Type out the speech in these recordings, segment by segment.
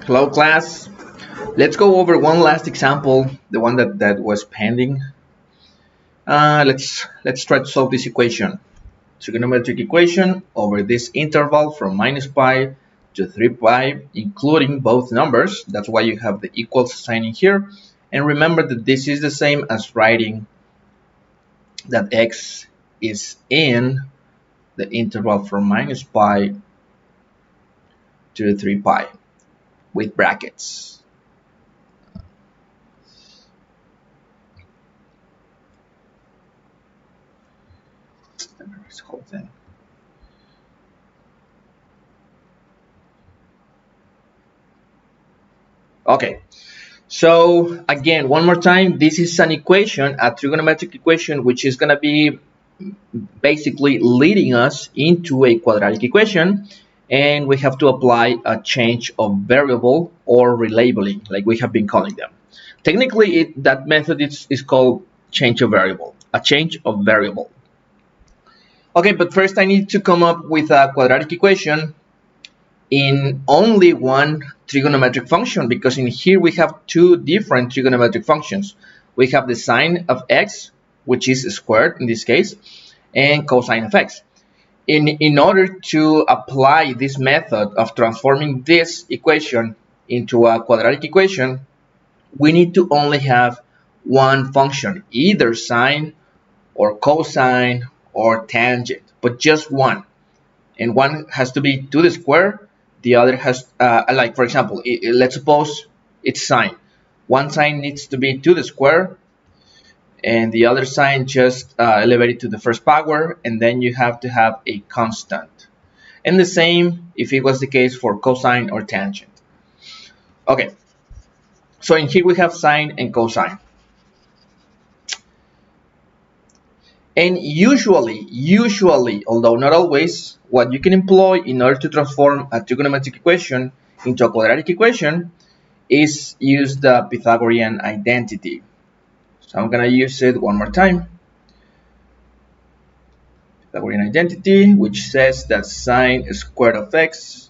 Hello class. Let's go over one last example, the one that was pending. Let's try to solve this equation. Trigonometric equation over this interval from minus pi to 3 pi, including both numbers. That's why you have the equals sign in here. And remember that this is the same as writing that x is in the interval from minus pi to 3 pi with brackets. This whole thing. Okay, so again, one more time, this is an equation, a trigonometric equation, which is going to be basically leading us into a quadratic equation, and we have to apply a change of variable or relabeling, like we have been calling them. Technically, that method is called change of variable, a change of variable. Okay, but first I need to come up with a quadratic equation in only one trigonometric function, because in here we have two different trigonometric functions. We have the sine of x, which is squared in this case, and cosine of x. In order to apply this method of transforming this equation into a quadratic equation, we need to only have one function, either sine or cosine or tangent, but just one. And one has to be to the square. The other has, like for example, let's suppose it's sine. One sine needs to be to the square, and the other sine just elevated to the first power, and then you have to have a constant. And the same if it was the case for cosine or tangent. Okay, so in here we have sine and cosine. And usually, although not always, what you can employ in order to transform a trigonometric equation into a quadratic equation is use the Pythagorean identity. So I'm going to use it one more time. Pythagorean identity, which says that sine squared of x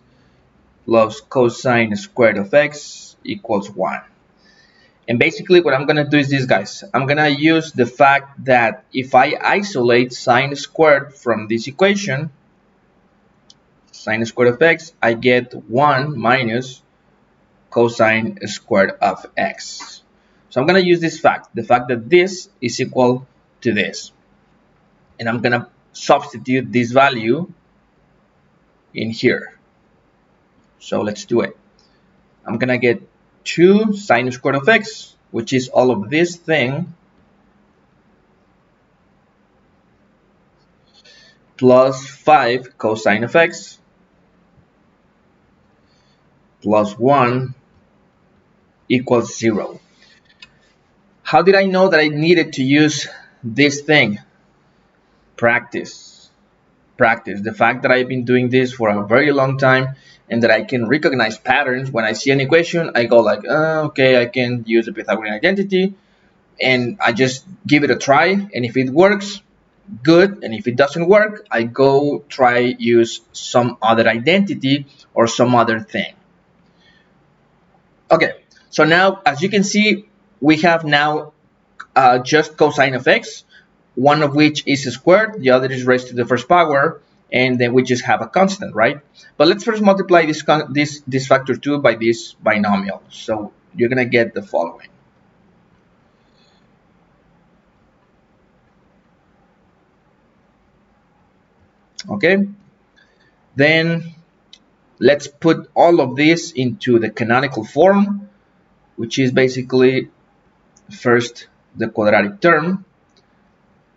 plus cosine squared of x equals 1. And basically what I'm going to do is this, guys. I'm going to use the fact that if I isolate sine squared from this equation, sine squared of x, I get 1 minus cosine squared of x. So I'm going to use this fact, the fact that this is equal to this. And I'm going to substitute this value in here. So let's do it. I'm going to get 2 sine squared of x, which is all of this thing, plus 5 cosine of x, plus 1 equals 0. How did I know that I needed to use this thing? Practice. The fact that I've been doing this for a very long time, and that I can recognize patterns. When I see an equation, I go like, okay, I can use the Pythagorean identity, and I just give it a try, and if it works, good, and if it doesn't work, I go try use some other identity or some other thing. Okay, so now as you can see, we have now just cosine of x, one of which is squared, the other is raised to the first power, and then we just have a constant, right? But let's first multiply this factor 2 by this binomial. So you're going to get the following. Okay, then let's put all of this into the canonical form, which is basically first the quadratic term,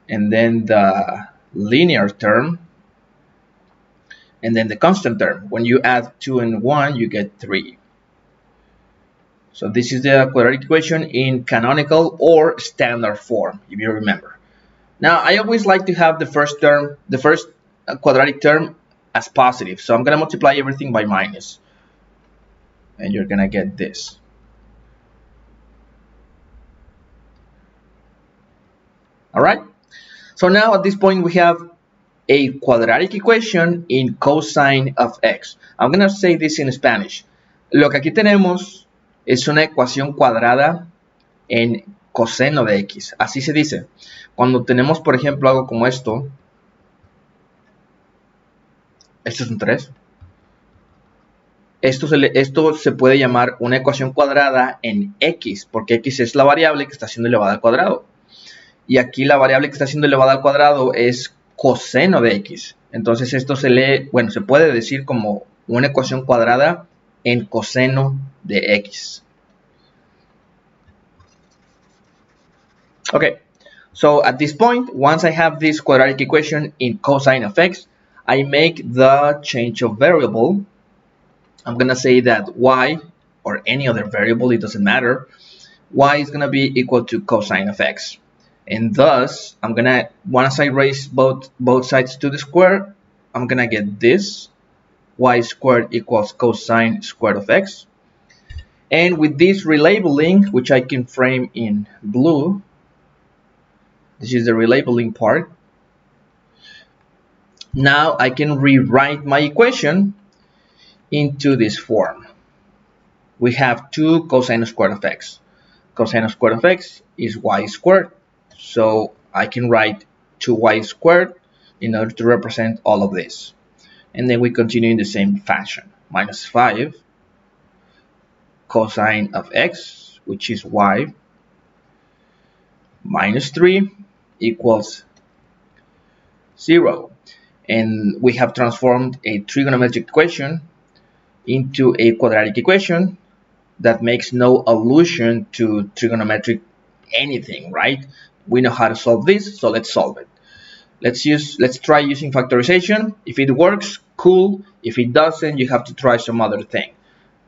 and then the linear term, and then the constant term. When you add 2 and 1, you get 3. So this is the quadratic equation in canonical or standard form, if you remember. Now, I always like to have the first quadratic term as positive. So I'm going to multiply everything by minus. And you're going to get this. All right. So now at this point, we have a quadratic equation in cosine of x. I'm going to say this in Spanish. Lo que aquí tenemos es una ecuación cuadrada en coseno de x. Así se dice. Cuando tenemos, por ejemplo, algo como esto. Esto es un 3. Esto se puede llamar una ecuación cuadrada en x, porque x es la variable que está siendo elevada al cuadrado. Y aquí la variable que está siendo elevada al cuadrado es coseno de x. Entonces esto se lee, bueno, se puede decir como una ecuación cuadrada en coseno de x. Okay, so at this point, once I have this quadratic equation in cosine of x, I make the change of variable. I'm going to say that y, or any other variable, it doesn't matter, y is going to be equal to cosine of x. And thus, I'm going to, once I raise both sides to the square, I'm going to get this, y squared equals cosine squared of x. And with this relabeling, which I can frame in blue, this is the relabeling part. Now I can rewrite my equation into this form. We have 2 cosine squared of x. Cosine squared of x is y squared. So I can write 2y squared in order to represent all of this. And then we continue in the same fashion. Minus 5 cosine of x, which is y, minus 3 equals 0. And we have transformed a trigonometric equation into a quadratic equation that makes no allusion to trigonometric anything, right? We know how to solve this, so let's solve it. Let's try using factorization. If it works, cool. If it doesn't, you have to try some other thing.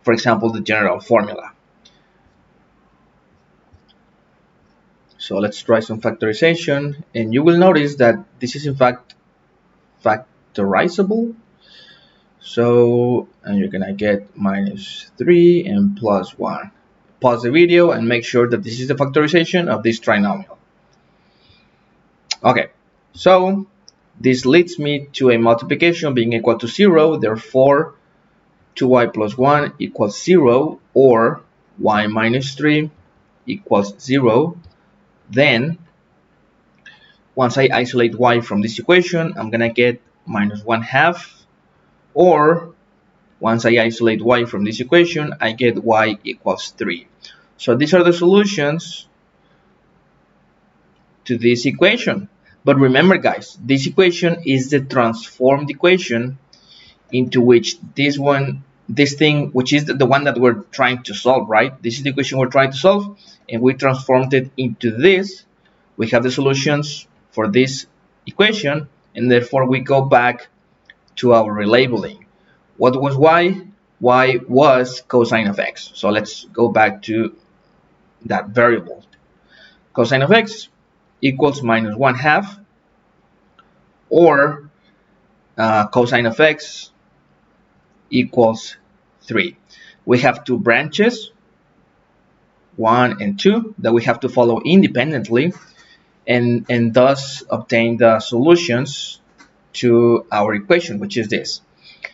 For example, the general formula. So let's try some factorization, and you will notice that this is in fact factorizable. So, and you're gonna get minus 3 and plus 1. Pause the video and make sure that this is the factorization of this trinomial. Okay, so this leads me to a multiplication being equal to 0. Therefore, 2y plus 1 equals 0, or y minus 3 equals 0. Then, once I isolate y from this equation, I'm gonna get minus 1/2, or once I isolate y from this equation, I get y equals 3. So these are the solutions to this equation. But remember, guys, this equation is the transformed equation into which this thing, which is the one that we're trying to solve, right? This is the equation we're trying to solve, and we transformed it into this. We have the solutions for this equation, and therefore we go back to our relabeling. What was y? Y was cosine of x. So let's go back to that variable. Cosine of x equals minus 1/2, or cosine of x equals 3. We have 2 branches, 1 and 2, that we have to follow independently, and thus obtain the solutions to our equation, which is this.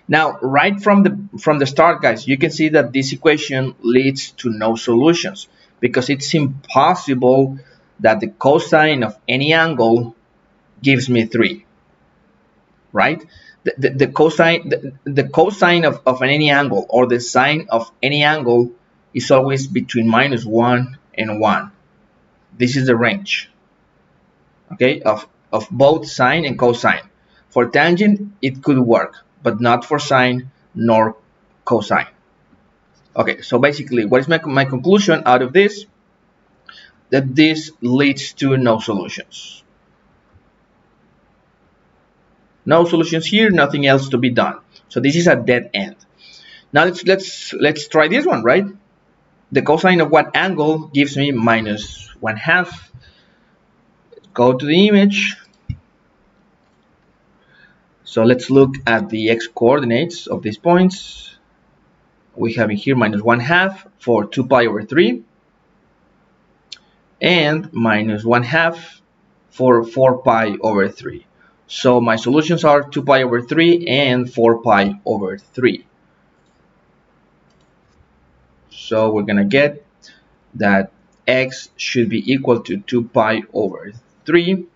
Now, right from the start, guys, you can see that this equation leads to no solutions, because it's impossible that the cosine of any angle gives me 3, right? The cosine of any angle, or the sine of any angle, is always between minus 1 and 1. This is the range, okay, of both sine and cosine. For tangent, it could work, but not for sine nor cosine. Okay, so basically, what is my conclusion out of this? That this leads to no solutions. No solutions here, nothing else to be done. So this is a dead end. Now let's try this one, right? The cosine of what angle gives me minus 1/2. Go to the image. So let's look at the x coordinates of these points. We have in here minus 1/2 for 2 pi over 3, and minus 1/2 for 4 pi over 3. So my solutions are 2 pi over 3 and 4 pi over 3. So we're gonna get that x should be equal to 2 pi over 3,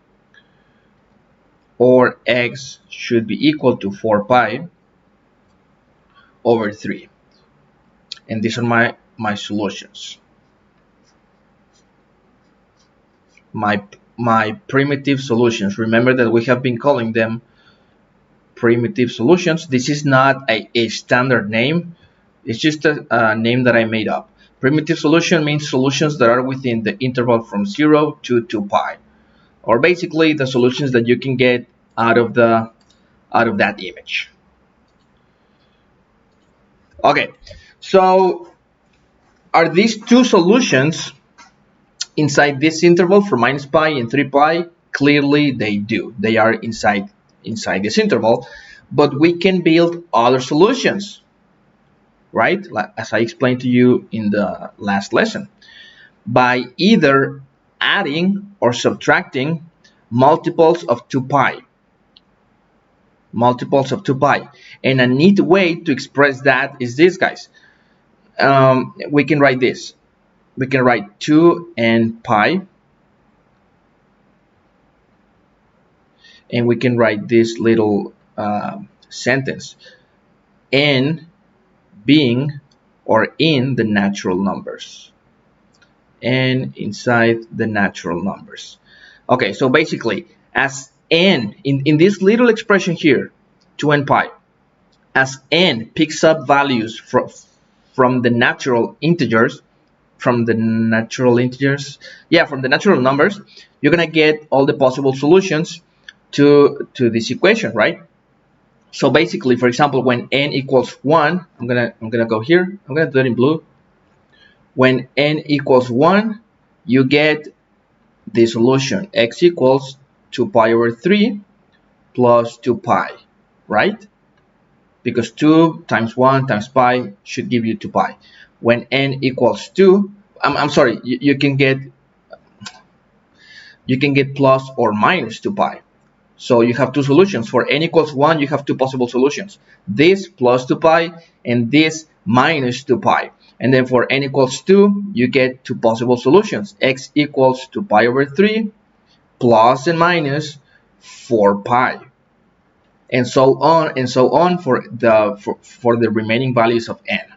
or x should be equal to 4 pi over 3. And these are my solutions, my primitive solutions. Remember that we have been calling them primitive solutions. This is not a standard name. It's just a name that I made up. Primitive solution means solutions that are within the interval from 0 to 2 pi, or basically the solutions that you can get out of that image. Okay, so are these two solutions inside this interval from minus pi and 3 pi? Clearly they do. They are inside this interval, but we can build other solutions, right? As I explained to you in the last lesson, by either adding or subtracting multiples of 2 pi. Multiples of 2 pi. And a neat way to express that is this, guys. We can write this. We can write 2n pi, and we can write this little sentence, n being or in the natural numbers, n inside the natural numbers. Okay, so basically, as n, in this little expression here, 2n pi, as n picks up values from the natural integers, from the natural numbers, you're gonna get all the possible solutions to this equation, right? So basically, for example, when n equals 1, I'm gonna go here, I'm gonna do it in blue. When n equals 1, you get the solution x equals 2 pi over 3 plus 2 pi, right? Because 2 times 1 times pi should give you 2 pi. When n equals 2, I'm sorry, you can get plus or minus 2 pi. So you have two solutions. For n equals 1, you have two possible solutions. This plus 2 pi and this minus 2 pi. And then for n equals 2, you get two possible solutions. X equals 2 pi over 3 plus and minus 4 pi. And so on for the remaining values of n.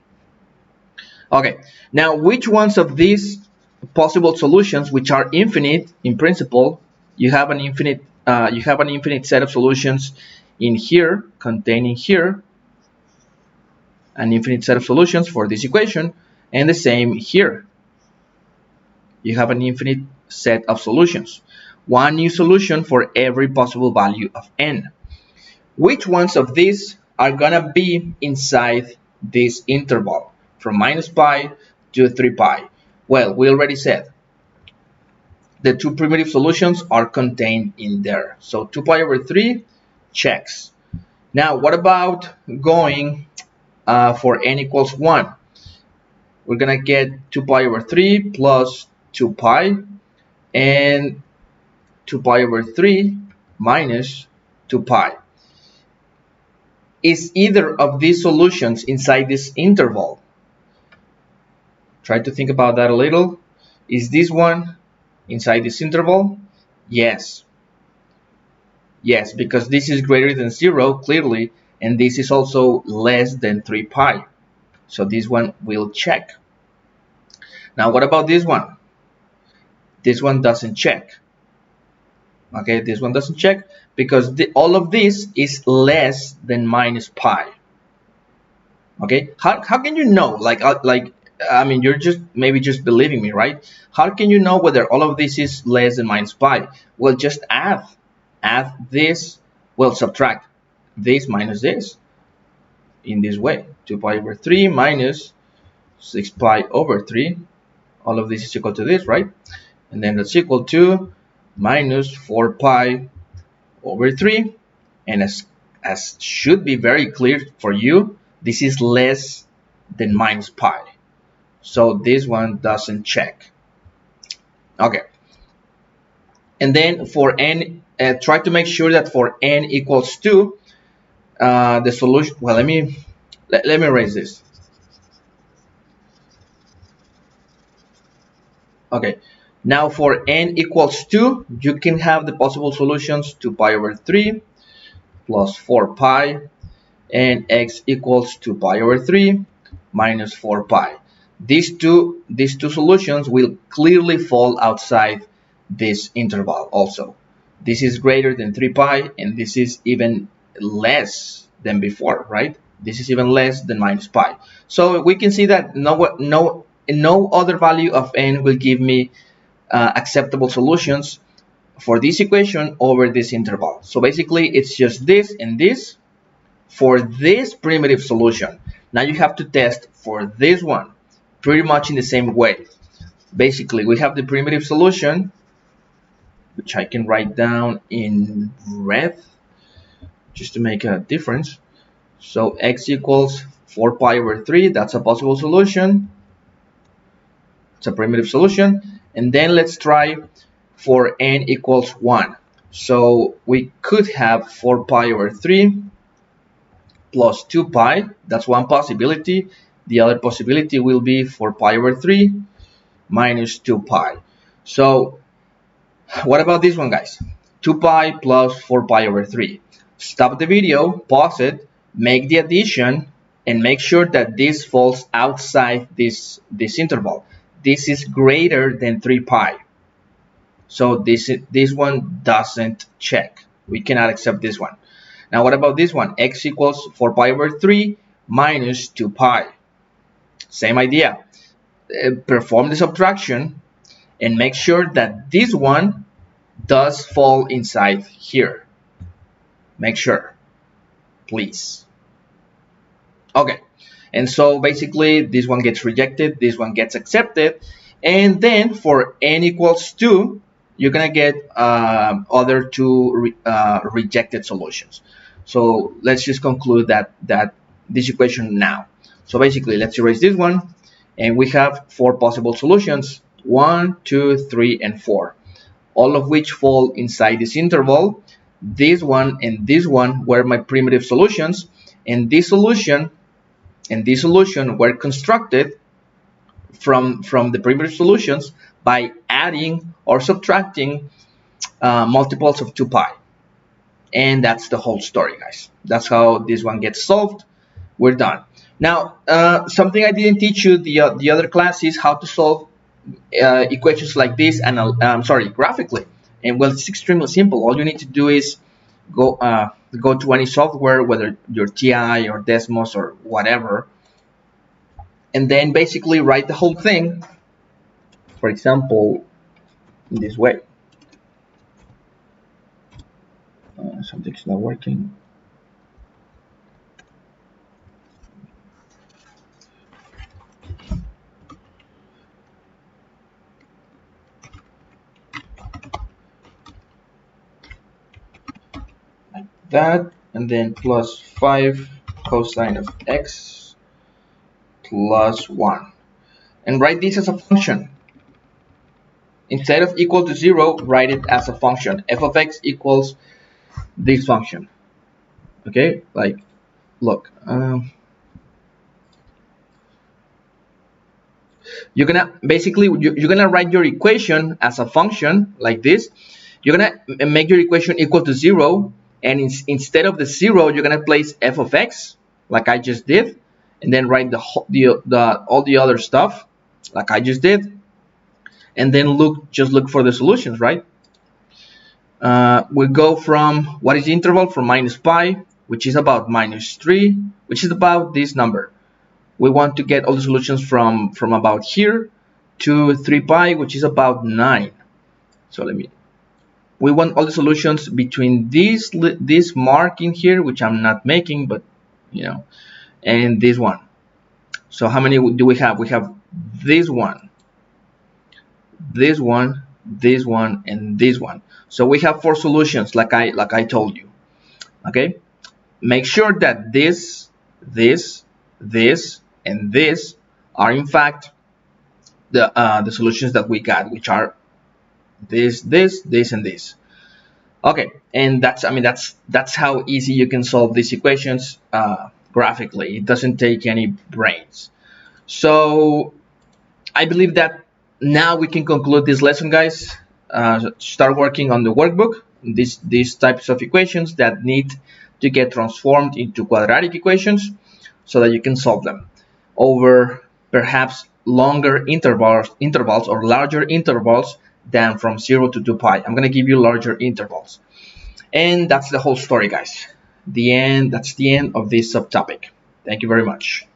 Okay, now which ones of these possible solutions, which are infinite in principle, you have an infinite set of solutions in here, containing here an infinite set of solutions for this equation, and the same here. You have an infinite set of solutions, one new solution for every possible value of n. Which ones of these are gonna be inside this interval from minus pi to 3 pi? Well, we already said the two primitive solutions are contained in there. So 2 pi over 3 checks. Now, what about going for n equals 1? We're gonna get 2 pi over 3 plus 2 pi and 2 pi over 3 minus 2 pi. Is either of these solutions inside this interval? Try to think about that a little. Is this one inside this interval? Yes. Yes, because this is greater than 0, clearly, and this is also less than 3 pi. So this one will check. Now, what about this one? This one doesn't check. Okay, this one doesn't check because all of this is less than minus pi. Okay, how can you know? I mean, you're maybe just believing me, right? How can you know whether all of this is less than minus pi? Well, just add this. Well, subtract this minus this in this way. 2 pi over 3 minus 6 pi over 3. All of this is equal to this, right? And then that's equal to minus 4 pi over 3. And as should be very clear for you, this is less than minus pi. So this one doesn't check. Okay. And then for n, try to make sure that for n equals 2, the solution, well, let me erase this. Okay, now for n equals 2, you can have the possible solutions 2 pi over 3 plus 4 pi, and x equals 2 pi over 3 minus 4 pi. These two solutions will clearly fall outside this interval also. This is greater than 3 pi, and this is even less than before, right? This is even less than minus pi. So we can see that no other value of n will give me acceptable solutions for this equation over this interval. So basically, it's just this and this for this primitive solution. Now you have to test for this one pretty much in the same way. Basically, we have the primitive solution, which I can write down in red just to make a difference. So x equals 4 pi over 3, that's a possible solution. It's a primitive solution. And then let's try for n equals 1. So we could have 4 pi over 3 plus 2 pi. That's one possibility. The other possibility will be 4 pi over 3 minus 2 pi. So what about this one, guys? 2 pi plus 4 pi over 3. Stop the video, pause it, make the addition, and make sure that this falls outside this interval. This is greater than 3 pi. So this one doesn't check. We cannot accept this one. Now what about this one? X equals 4 pi over 3 minus 2 pi. Same idea. Perform the subtraction and make sure that this one does fall inside here. Make sure, please. Okay, and so basically this one gets rejected, this one gets accepted, and then for n equals 2, you're gonna get other two rejected solutions. So let's just conclude that this equation now. So basically, let's erase this one, and we have 4 possible solutions: 1, 2, 3, and 4, all of which fall inside this interval. This one and this one were my primitive solutions, and this solution and this solution were constructed from the primitive solutions by adding or subtracting multiples of 2 pi. And that's the whole story, guys. That's how this one gets solved. We're done. Now, something I didn't teach you the other class is how to solve equations like this, and graphically. And well, it's extremely simple. All you need to do is go to any software, whether your TI or Desmos or whatever, and then basically write the whole thing. For example, in this way. Something's not working. Like that, and then plus 5 cosine of x plus 1. And write this as a function. Instead of equal to 0, write it as a function. F of x equals this function. Okay, like, look, you're gonna write your equation as a function like this. You're gonna make your equation equal to 0, and instead of the 0, you're gonna place f of x like I just did, and then write all the other stuff like I just did, and then just look for the solutions, right? We go from, what is the interval? From minus pi, which is about minus 3, which is about this number. We want to get all the solutions from about here to 3 pi, which is about 9. So we want all the solutions between this mark in here, which I'm not making, but you know, and this one. So how many do we have? We have this one, this one, this one, and this one. So we have 4 solutions, like I told you. Okay, make sure that this, and this are in fact the solutions that we got, which are this, and this. Okay, and that's how easy you can solve these equations graphically. It doesn't take any brains. So I believe that now we can conclude this lesson, guys. Start working on the workbook. These types of equations that need to get transformed into quadratic equations so that you can solve them over perhaps longer intervals or larger intervals than from 0 to 2 pi. I'm going to give you larger intervals. And that's the whole story, guys. That's the end of this subtopic. Thank you very much.